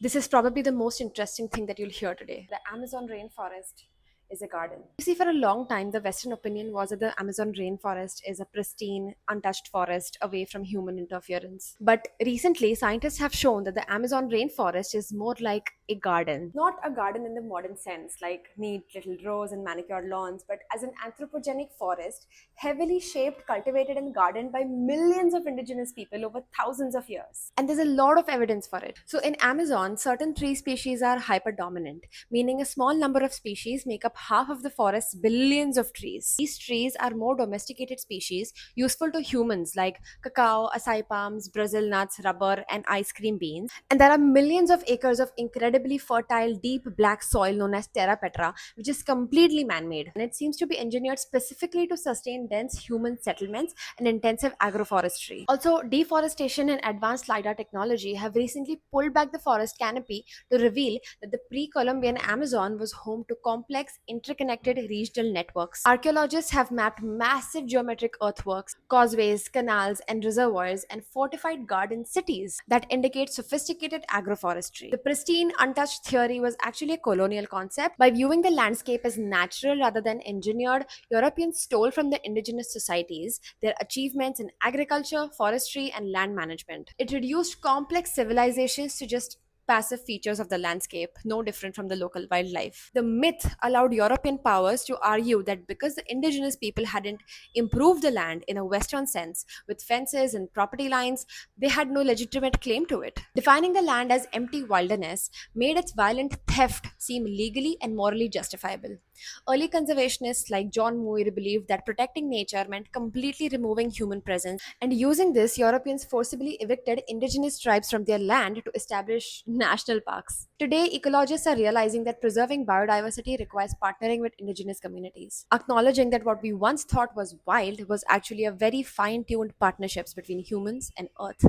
This is probably the most interesting thing that you'll hear today. The Amazon rainforest is a garden. You see, for a long time, the Western opinion was that the Amazon rainforest is a pristine, untouched forest away from human interference. But recently, scientists have shown that the Amazon rainforest is more like a garden. Not a garden in the modern sense, like neat little rows and manicured lawns, but as an anthropogenic forest, heavily shaped, cultivated, and gardened by millions of indigenous people over thousands of years. And there's a lot of evidence for it. So in Amazon, certain tree species are hyperdominant, meaning a small number of species make up half of the forest's billions of trees. These trees are more domesticated species useful to humans like cacao, acai palms, Brazil nuts, rubber, and ice cream beans. And there are millions of acres of incredibly fertile, deep black soil known as terra petra, which is completely man made. And it seems to be engineered specifically to sustain dense human settlements and intensive agroforestry. Also, deforestation and advanced LiDAR technology have recently pulled back the forest canopy to reveal that the pre Columbian Amazon was home to complex, interconnected regional networks. Archaeologists have mapped massive geometric earthworks, causeways, canals, and reservoirs, and fortified garden cities that indicate sophisticated agroforestry. The pristine, untouched theory was actually a colonial concept. By viewing the landscape as natural rather than engineered, Europeans stole from the indigenous societies their achievements in agriculture, forestry, and land management. It reduced complex civilizations to just passive features of the landscape, no different from the local wildlife. The myth allowed European powers to argue that because the indigenous people hadn't improved the land in a Western sense, with fences and property lines, they had no legitimate claim to it. Defining the land as empty wilderness made its violent theft seem legally and morally justifiable. Early conservationists like John Muir believed that protecting nature meant completely removing human presence, and using this, Europeans forcibly evicted indigenous tribes from their land to establish national parks. Today, ecologists are realizing that preserving biodiversity requires partnering with indigenous communities, acknowledging that what we once thought was wild was actually a very fine tuned partnerships between humans and Earth.